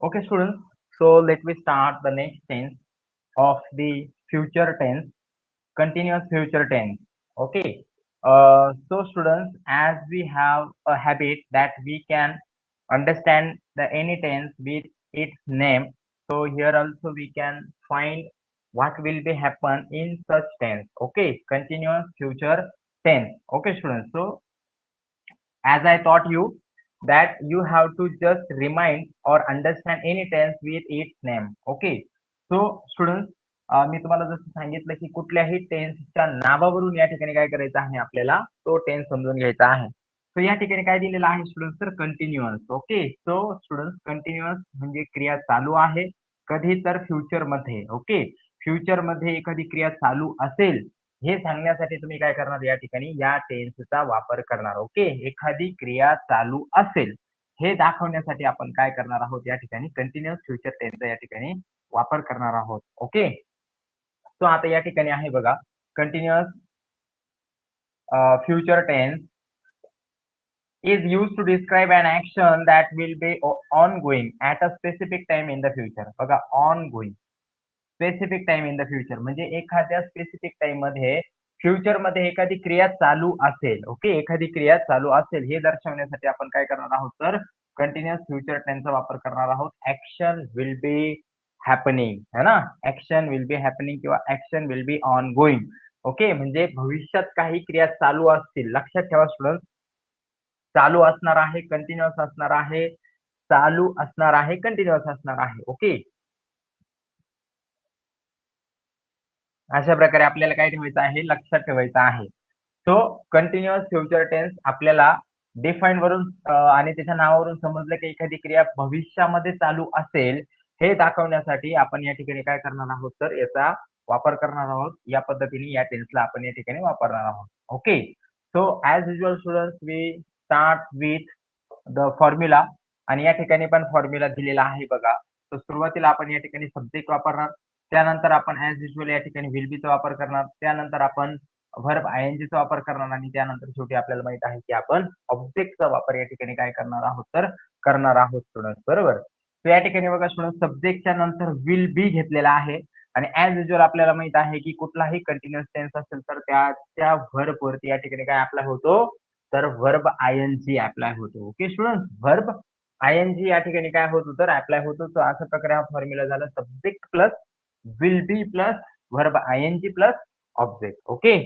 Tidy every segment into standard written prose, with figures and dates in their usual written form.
Okay, students. So let me start the next tense of the future tense, continuous future tense. Okay. So students, as we have a habit that we can understand the any tense with its name. So here also we can find what will be happen in such tense. Okay, continuous future tense. Okay, students. So as I taught you that you have to just remind or understand any tense with its name. Okay. So students, मी तुम्हाला जसं सांगितलं की कुठल्याही टेन्सच्या नावावरून या ठिकाणी काय करायचं आहे आपल्याला तो टेन्स समजून घ्यायचा आहे. सो या ठिकाणी काय दिलेलं आहे स्टुडंट्स तर continuous. Okay. So students continuous म्हणजे क्रिया चालू आहे कधी तर फ्युचर मध्ये. ओके. फ्युचर मध्ये एखादी क्रिया चालू असेल हे सांगण्यासाठी तुम्ही काय करणार या ठिकाणी या टेन्सचा वापर करणार. ओके. एखादी क्रिया चालू असेल हे दाखवण्यासाठी आपण काय करणार आहोत या ठिकाणी कंटिन्युअस फ्युचर टेन्सचा या ठिकाणी वापर करणार आहोत. ओके. सो आता या ठिकाणी आहे बघा continuous future tense is used to describe an action that will be ongoing at a specific time in the future. बघा ongoing specific time in the future म्हणजे एखाद्या स्पेसिफिक टाइम मध्ये फ्युचर मध्ये एखादी क्रिया चालू असेल. ओके. एखादी क्रिया चालू असेल हे दर्शवण्यासाठी आपण काय करणार आहोत तर कंटिन्युअस फ्युचर टेन्सचा वापर करणार आहोत. ऍक्शन विल बी हॅपनिंग है ना. ऍक्शन विल बी हॅपनिंग किंवा action will be on going. Okay. म्हणजे भविष्यात काही क्रिया चालू असतील. लक्षात ठेवा स्टुडंट, चालू असणार आहे, कंटिन्युअस असणार आहे, चालू असणार आहे, कंटिन्युअस असणार आहे. ओके. अशा प्रकारे आपल्याला काय ठेवायचं आहे लक्षात ठेवायचं आहे. सो कंटिन्युअस फ्युचर टेन्स आपल्याला डिफाईन वरून आणि त्याच्या नावावरून समजलं की एखादी क्रिया भविष्यामध्ये चालू असेल हे दाखवण्यासाठी आपण या ठिकाणी काय करणार आहोत तर याचा वापर करणार आहोत. या पद्धतीने या टेन्सला आपण या ठिकाणी वापरणार आहोत. Okay. So as usual students we start with the formula आणि या ठिकाणी पण फॉर्म्युला दिलेला आहे बघा. तर सुरुवातीला आपण या ठिकाणी सब्जेक्ट वापरणार, त्यानंतर आपण ॲज युजुअल या ठिकाणी विल बीचा वापर करणार, त्यानंतर आपण व्हर्ब आयएनजीचा वापर करणार आणि त्यानंतर शेवटी आपल्याला माहित आहे की आपण ऑब्जेक्टचा वापर या ठिकाणी काय करणार आहोत तर करणार आहोत स्टुडंट्स. बरोबर. तर या ठिकाणी बघा स्टुडंट सब्जेक्टच्या नंतर विल बी घेतलेला आहे आणि ॲज युजुअल आपल्याला माहित आहे की कुठलाही कंटिन्युअस टेन्स असेल तर त्या व्हर्ब वरती या ठिकाणी काय अप्लाय होतो तर व्हर्ब आयएनजी अप्लाय होतो. Okay student. व्हर्ब आयएनजी या ठिकाणी काय होतो तर अप्लाय होतो. तर अशा प्रकारे हा फॉर्म्युला झाला subject plus will be plus verb आयएनजी plus object. Okay.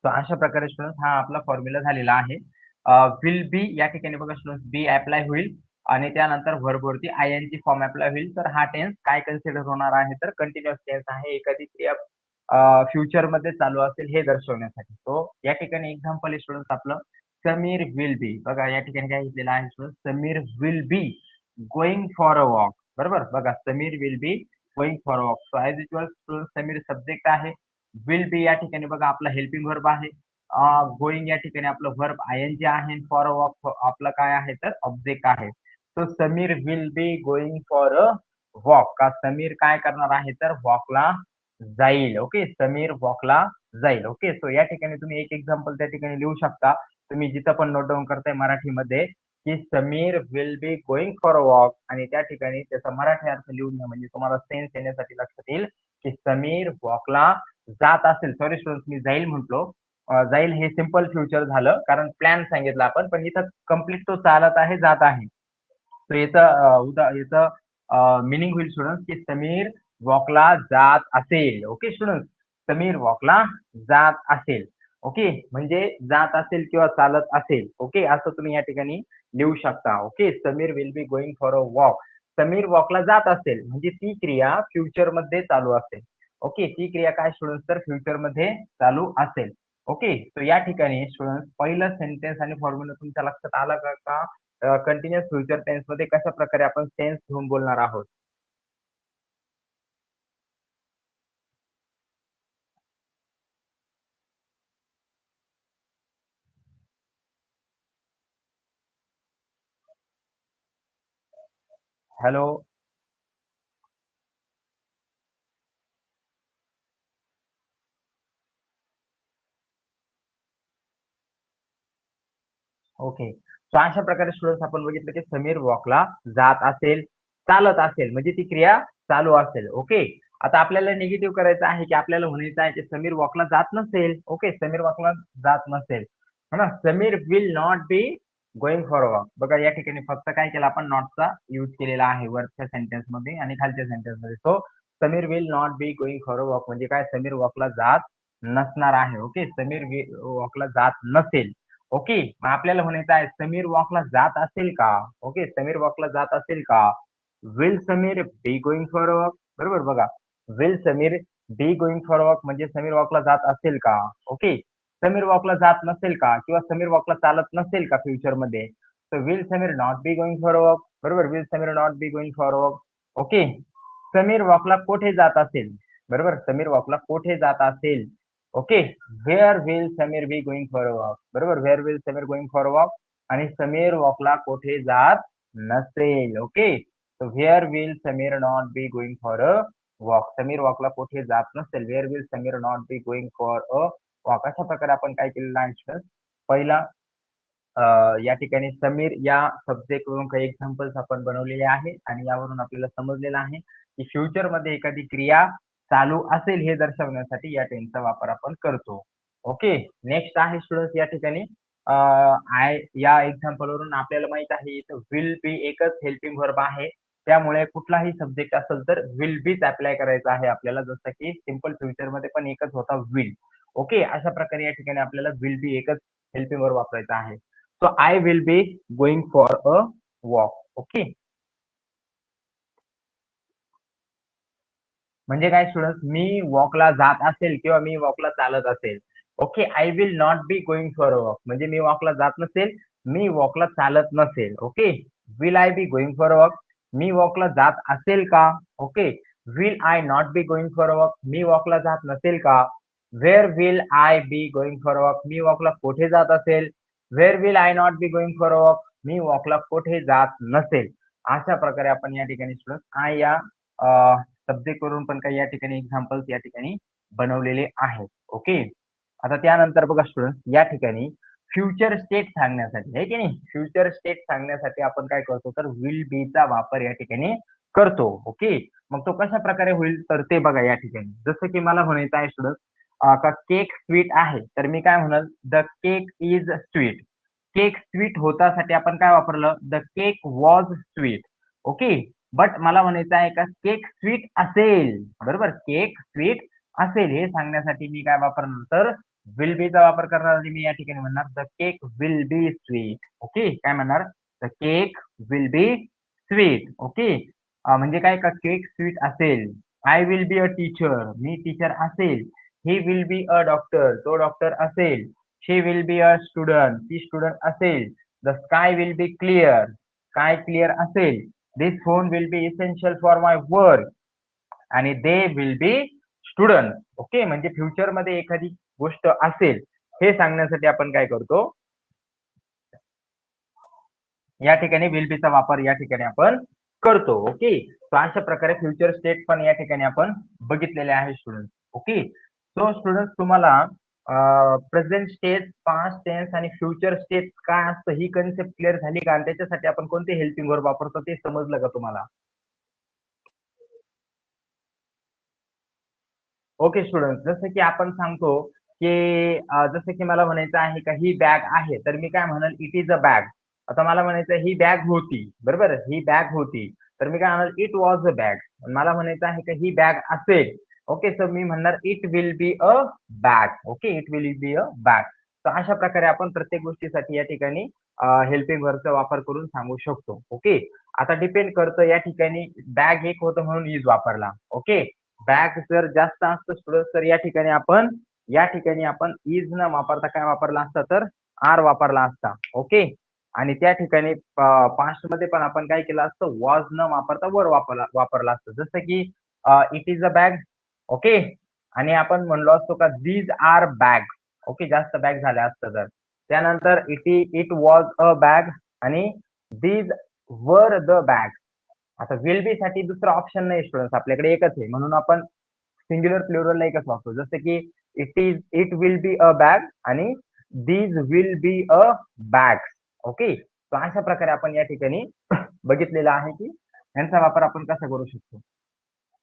तर अशा प्रकारे स्टुडंट हा आपला फॉर्म्युला झालेला आहे. विल बी या ठिकाणी बघा स्टुडंट बी अप्लाय होईल आणि त्यानंतर व्हर्ब वरती आयएनजी फॉर्म अप्लाय होईल. तर हा टेन्स काय कन्सिडर होणार आहे तर कंटिन्युअस टेन्स आहे. एखादी क्रिया फ्युचर मध्ये चालू असेल हे दर्शवण्यासाठी. तो या ठिकाणी एक्झाम्पल आहे स्टुडंट आपलं समीर विल बी. बघा या ठिकाणी काय घेतलेलं आहे student Sameer will be going for a walk. बरोबर. बघा Sameer will be going for a walk. So as usual student Sameer subject आहे, विल बी या ठिकाणी बघा आपला हेल्पिंग व्हर्ब आहे, गोइंग या ठिकाणी आपलं व्हर्ब आयएनजी आहे, फॉर अ वॉक आपलं काय आहे तर ऑब्जेक्ट आहे. तो Sameer will be going for a walk. का समीर काय करणार आहे तर वॉकला जाईल. ओके. समीर वॉकला जाईल. ओके. सो या ठिकाणी तुम्ही एक एक्झाम्पल त्या ठिकाणी लिहू शकता. तुम्ही जिथं पण नोट डाऊन करताय मराठीमध्ये की Sameer will be going for a walk आणि त्या ठिकाणी त्याचा मराठी अर्थ लिहून घ्या म्हणजे तुम्हाला सेन्स येण्यासाठी लक्षात येईल की समीर वॉकला जात असेल. सॉरी स्टुडंट्स मी जाईल म्हटलो. जाईल हे सिंपल फ्युचर झालं कारण प्लॅन सांगितलं आपण, पण इथं कम्प्लीट तो चालत आहे जात आहे. तर याचं मिनिंग होईल स्टुडंट्स की समीर वॉकला जात असेल. Okay students. समीर वॉकला जात असेल. ओके. म्हणजे जात असेल किंवा चालत असेल. ओके. असं तुम्ही या ठिकाणी लिहू शकता. Okay. Sameer will be going for a walk. Sameer वॉकला जात असेल म्हणजे ती क्रिया फ्युचर मध्ये चालू असेल. ओके. ती क्रिया काय स्टुडंट्स तर फ्युचर मध्ये चालू असेल. ओके. तर या ठिकाणी स्टुडंट्स पहिलं सेंटेन्स आणि फॉर्म्युला तुमच्या लक्षात आला का कंटिन्युअस फ्युचर टेन्स मध्ये कशा प्रकारे आपण टेन्स घेऊन बोलणार आहोत. हॅलो. ओके. सो अशा प्रकारे स्टुडंट्स आपण बघितलं की समीर वॉकला जात असेल. चालत असेल म्हणजे ती क्रिया चालू असेल. ओके. आता आपल्याला निगेटिव्ह करायचं आहे की आपल्याला म्हणायचं आहे की समीर वॉकला जात नसेल. ओके. समीर वॉकला जात नसेल. है ना. Sameer will not be going for a walk. बघा या ठिकाणी फक्त काय केलं आपण नॉटचा यूज केलेला आहे वरच्या सेंटेन्स मध्ये आणि खालच्या सेंटेन्स मध्ये. So Sameer will not be going for a walk म्हणजे काय समीर वॉकला जात नसणार आहे. ओके. समीर वॉकला जात नसेल. ओके. मग आपल्याला म्हणायचं आहे समीर वॉकला जात असेल का? ओके. समीर वॉकला जात असेल का? Will Sameer be going for a walk? बरोबर बघा. Will Sameer be going for a walk म्हणजे समीर वॉकला जात असेल का? ओके. समीर वॉकला जात नसेल का किंवा समीर वॉकला चालत नसेल का फ्युचर मध्ये तर will Sameer not be going for a walk. बरोबर. Will Sameer not be going for a walk. Okay. समीर वॉकला कोठे जात असेल? बरोबर. समीर वॉकला कोठे जात असेल? Okay. Where will Sameer be going for a walk? बरोबर. Where will Sameer going for a walk आणि समीर वॉकला कोठे जात नसेल. Okay. So where will Samir not be going for a walk? Sameer वॉकला कुठे जात नसेल. Where will Samir not be going for a walk? अशा प्रकारे आपण काय केलेलं आहे पहिला या ठिकाणी समीर या सब्जेक्ट वरून काही एक्झाम्पल्स आपण बनवलेले आहेत आणि यावरून आपल्याला समजलेलं आहे की फ्युचर मध्ये एखादी क्रिया चालू असेल हे दर्शवण्यासाठी या टेन्सचा वापर आपण करतो. ओके. नेक्स्ट आहे स्टुडंट्स या ठिकाणी आय या एक्झाम्पल वरून आपल्याला माहित आहे इथं विल बी एकच हेल्पिंग व्हर्ब आहे. त्यामुळे कुठलाही सब्जेक्ट असेल तर विल बीच अप्लाय करायचा आहे आपल्याला जसं की सिंपल फ्युचर मध्ये पण एकच होता विल. ओके. अशा प्रकारे या ठिकाणी आपल्याला विल बी एकच हेल्पिंग वर्ब वापरायचा आहे. So I will B going for a walk. Okay. म्हणजे काय स्टुडंट मी वॉकला जात असेल किंवा मी वॉकला चालत असेल. Okay. I will not be going for a walk म्हणजे मी वॉकला जात नसेल, मी वॉकला चालत नसेल. Okay. Will I B going for a walk me वॉकला जात असेल का? Okay. Will I not be going for a walk me वॉकला जात नसेल का? Where will I B going for a walk me वॉकला कोठे जात असेल? Where will I not be going for a walk me वॉकला कोठे जात नसेल. अशा प्रकारे आपण या ठिकाणी स्टुडंट आय या सब्जेक्ट वरून पण काही या ठिकाणी एक्झाम्पल्स या ठिकाणी बनवलेले आहेत. ओके. आता त्यानंतर बघा स्टुडंट या ठिकाणी फ्युचर स्टेट सांगण्यासाठी आहे की नाही फ्युचर स्टेट सांगण्यासाठी आपण काय करतो तर विल बी चा वापर या ठिकाणी करतो. ओके. मग तो कशा प्रकारे होईल तर ते बघा या ठिकाणी जसं की मला म्हणायचं आहे स्टुडंट का केक स्वीट आहे तर मी काय म्हणाल the cake is sweet. Cake sweet होतासाठी आपण काय वापरलं the cake was sweet. Okay. But मला म्हणायचं आहे का केक स्वीट असेल. बरोबर. केक स्वीट असेल हे सांगण्यासाठी मी काय वापरणार तर विल बी चा वापर करणार आणि मी या ठिकाणी म्हणणार the cake will be sweet. Okay. काय म्हणणार the cake will be sweet. Okay. म्हणजे काय का केक स्वीट असेल. I will be a teacher मी टीचर असेल. He will be a doctor तो डॉक्टर असेल. She will be a student ती स्टुडंट असेल. The sky will be clear sky clear असेल. This phone will be essential for my work आणि they will be student. Okay. म्हणजे future मध्ये एखादी गोष्ट असेल हे सांगण्यासाठी आपण काय करतो या ठिकाणी विल बी चा वापर या ठिकाणी आपण करतो. ओके. सो अशा प्रकारे फ्युचर स्टेट पण या ठिकाणी आपण बघितलेले आहे स्टुडंट. ओके. सो स्टुडंट तुम्हाला प्रेझेंट स्टेट पास्ट टेन्स आणि फ्युचर स्टेट काय असतं ही कन्सेप्ट क्लिअर झाली का आणि त्याच्यासाठी आपण कोणते हेल्पिंग वर्ब वापरतो ते समजलं का तुम्हाला? ओके स्टुडंट जसं की आपण सांगतो की जसं की मला म्हणायचं आहे का ही बॅग आहे तर मी काय म्हणाल इट इज अ बॅग. आता मला म्हणायचं ही बॅग होती. बरोबर ही बॅग होती तर मी काय म्हणाल इट वॉज अ बॅग. मला म्हणायचं आहे का ही बॅग असेल. ओके. सर मी म्हणणार it will be a bag. Okay. It will be a bag. तर अशा प्रकारे आपण प्रत्येक गोष्टीसाठी या ठिकाणी हेल्पिंग वर्बचा वापर करून सांगू शकतो. ओके. आता डिपेंड करतं या ठिकाणी बॅग एक होतं म्हणून इज वापरला. ओके. बॅग जर जास्त असतं स्टुडंट तर या ठिकाणी आपण इज न वापरता काय वापरला असता तर आर वापरला असता. ओके. आणि त्या ठिकाणी पास्ट मध्ये पण आपण काय केलं असतं वॉज न वापरता वर वापरला असतं जसं की it is a bag. Okay. आणि आपण म्हणलो असतो का दीज आर बॅग. ओके. जास्त बॅग झाल्या असतं तर त्यानंतर इट वॉज अ बॅग आणि दीज वर द बॅग. आता विल बी साठी दुसरा ऑप्शन नाही स्टुडंट्स आपल्याकडे एकच आहे म्हणून आपण सिंग्युलर प्लुरल एकच वापरू जसं की it will be a bag आणि these will be a bag. Okay. तर अशा प्रकारे आपण या ठिकाणी बघितलेलं आहे की यांचा वापर आपण कसा करू शकतो.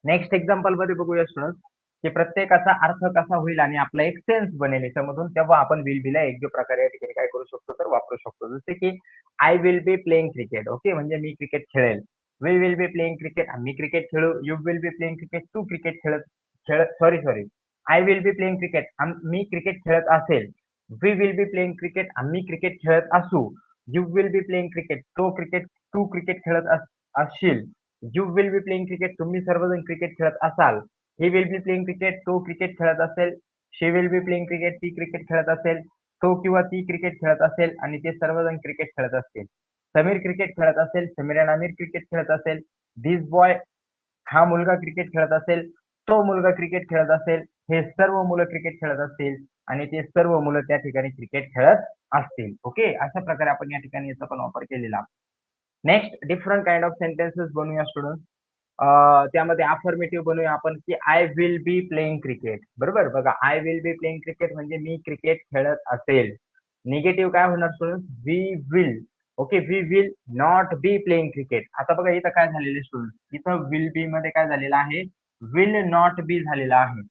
नेक्स्ट एक्झाम्पल मध्ये बघूया स्टुडंट की प्रत्येकाचा अर्थ कसा होईल आणि आपला एक सेन्स बनेल याच्यामधून, तेव्हा आपण विल बी ला योग्य प्रकारे या ठिकाणी काय करू शकतो तर वापरू शकतो. जसे की I will be playing cricket. Okay, म्हणजे मी क्रिकेट खेळेल. We will be playing cricket, आम्ही क्रिकेट खेळू. You will be playing cricket, तू क्रिकेट खेळत खेळत sorry sorry I will be playing cricket, मी क्रिकेट खेळत असेल. We will be playing cricket, आम्ही क्रिकेट खेळत असू. You will be playing cricket, तू क्रिकेट खेळत असशील. You will be playing cricket, तुम्ही सर्वजण क्रिकेट खेळत असाल. ही विल बी प्लेइंग क्रिकेट, तो क्रिकेट खेळत असेल. She will be playing cricket, ती क्रिकेट खेळत असेल. तो किंवा ती क्रिकेट खेळत असेल आणि ते सर्वजण क्रिकेट खेळत असतील. समीर क्रिकेट खेळत असेल, समीर आणि आमिर क्रिकेट खेळत असेल. दिस बॉय, हा मुलगा क्रिकेट खेळत असेल. तो मुलगा क्रिकेट खेळत असेल. हे सर्व मुलं क्रिकेट खेळत असतील आणि ते सर्व मुलं त्या ठिकाणी क्रिकेट खेळत असतील. ओके, अशा प्रकारे आपण या ठिकाणी याचा पण वापर केलेला. Next different kind of sentences बनवूया स्टुडंट. त्यामध्ये अफर्मेटिव्ह बनवूया आपण की I will be playing cricket. बरोबर, बघा I will be playing cricket म्हणजे मी क्रिकेट खेळत असेल. निगेटिव्ह काय होणार student, we will. Okay, we will not be playing cricket. आता बघा इथं काय झालेलं स्टुडंट, इथं विल बी मध्ये काय झालेलं आहे, विल नॉट बी झालेला आहे.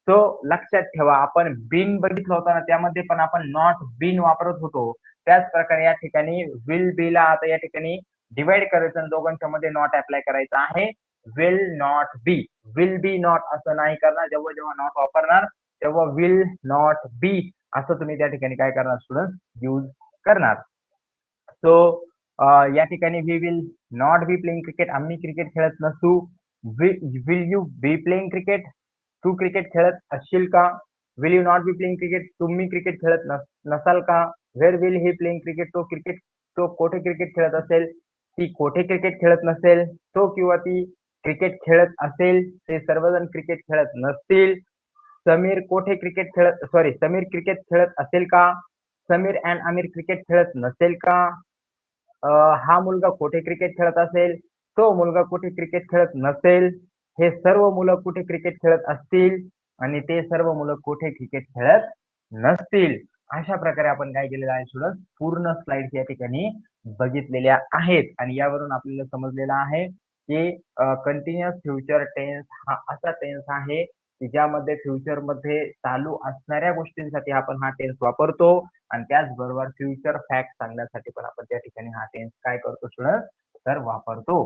तो लक्षात ठेवा, आपण बिन बघितलं होतं ना, त्यामध्ये पण आपण नॉट बिन वापरत होतो. त्याच प्रकारे या ठिकाणी विल बी ला आता या ठिकाणी डिवाइड करायचं आणि दोघांच्या मध्ये नॉट अप्लाय करायचा आहे. Will not B, will be not असं नाही करणार. जेव्हा जेव्हा नॉट वापरणार तेव्हा विल नॉट बी असं तुम्ही त्या ठिकाणी काय करणार स्टुडंट, यूज करणार. सो या ठिकाणी we will not be playing cricket, आम्ही क्रिकेट खेळत नसू. Will you be playing cricket, तू क्रिकेट खेळत असशील का. Will you not be playing cricket, तुम्ही क्रिकेट खेळत नसाल का. Where will he playing cricket, तो कोठे क्रिकेट खेळत असेल. ती कोठे क्रिकेट खेळत नसेल. तो किंवा ती क्रिकेट खेळत असेल. ते सर्वजण क्रिकेट खेळत नसतील. समीर क्रिकेट खेळत असेल का. समीर अँड आमिर क्रिकेट खेळत नसेल का. हा मुलगा कुठे क्रिकेट खेळत असेल. तो मुलगा कुठे क्रिकेट खेळत नसेल. हे सर्व मुलं कुठे क्रिकेट खेळत असतील आणि ते सर्व मुलं कुठे क्रिकेट खेळत नसतील. अशा प्रकारे आपण काय केलेलं आहे स्टुडंट, पूर्ण स्लाइड्स या ठिकाणी बघितलेल्या आहेत आणि यावरून आपल्याला समजलेलं आहे की कंटिन्युअस फ्युचर टेन्स हा असा टेन्स आहे की ज्यामध्ये फ्युचर मध्ये चालू असणाऱ्या गोष्टींसाठी आपण हा टेन्स वापरतो आणि त्याचबरोबर फ्युचर फॅक्ट सांगण्यासाठी पण आपण त्या ठिकाणी हा टेन्स काय करतो स्टुडंट तर वापरतो.